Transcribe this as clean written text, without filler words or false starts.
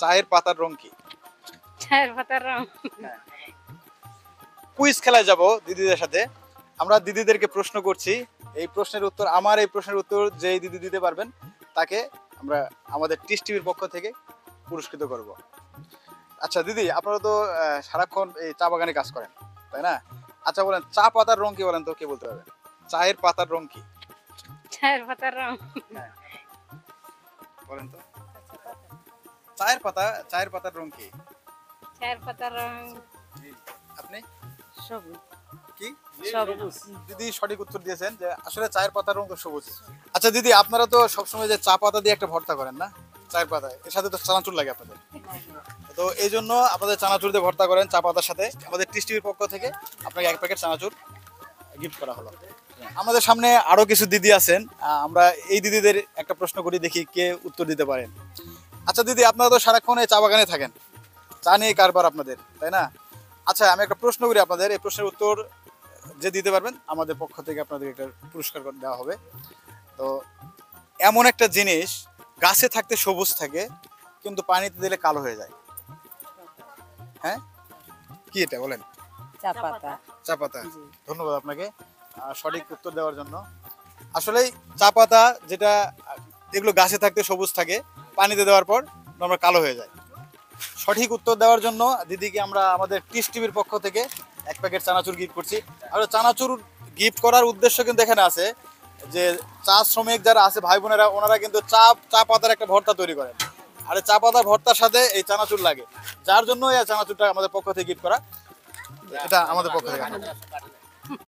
চায়ের পাতার রং কি? চায়ের পাতার রং কুইজ খেলায় যাব দিদিদের সাথে। আমরা দিদিদেরকে প্রশ্ন করছি, এই প্রশ্নের উত্তর যেই দিদি দিতে পারবেন তাকে আমরা আমাদের টিস টিভির পক্ষ থেকে পুরস্কৃত করব। আচ্ছা দিদি, আপনারা তো সারাক্ষণ এই চা বাগানে কাজ করেন, তাই না? আচ্ছা বলেন, চা পাতার রং কি বলেন তো, কে বলতে পারবে? চায়ের পাতার রং কি? চায়ের পাতার রং বলেন তো, চায়ের পাতার রং কি? চায়ের পাতার রং আপনি সবুজ কি? সবুজ দিদি সঠিক উত্তর দিয়েছেন যে আসলে চায়ের পাতার রং তো সবুজ। আচ্ছা দিদি, আপনারা তো সবসময় যে চা পাতা দিয়ে একটা ভর্তা করেন না, চায়ের পাতা, এর সাথে তো চানাচুর লাগে আপনাদের, তো এই জন্য আপনাদের চানাচুর দিয়ে ভর্তা করেন চা পাতার সাথে, আমাদের টিস টিভির পক্ষ থেকে আপনাকে 1 প্যাকেট চানাচুর গিফট করা হলো। আমাদের সামনে আরো কিছু দিদি আছেন, আমরা এই দিদিদের একটা প্রশ্ন করি, দেখি কে উত্তর দিতে পারেন। আচ্ছা দিদি, আপনারা তো সারাক্ষণ এই চা বাগানে থাকেন, চা নিয়ে কারবার আপনাদের, তাই না? আচ্ছা আমি একটা প্রশ্ন করি আপনাদের, এই প্রশ্নের উত্তর যে দিতে পারবেন আমাদের পক্ষ থেকে আপনাদের একটা পুরস্কার দেওয়া হবে। তো এমন একটা জিনিস গাছে থাকতে সবুজ থাকে কিন্তু পানিতে দিলে কালো হয়ে যায়, হ্যাঁ কি এটা বলেন? চা পাতা চা পাতা। ধন্যবাদ আপনাকে সঠিক উত্তর দেওয়ার জন্য। আসলেই চা পাতা যেটা, এগুলো গাছে থাকতে সবুজ থাকে, পানিতে দেওয়ার পর আমরা কালো হয়ে যায়। সঠিক উত্তর দেওয়ার জন্য দিদিকে আমরা আমাদের টিস টিভির পক্ষ থেকে 1 প্যাকেট চানাচুর গিফট করছি। আর চানাচুর গিফট করার উদ্দেশ্য কিন্তু এখানে আছে যে চা শ্রমিক যারা আছে ভাই বোনেরা, ওনারা কিন্তু চা পাতার একটা ভর্তা তৈরি করেন, আর চা পাতার ভর্তার সাথে এই চানাচুর লাগে, যার জন্য এই চানাচুরটা আমাদের পক্ষ থেকে গিফট করা, এটা আমাদের পক্ষ থেকে।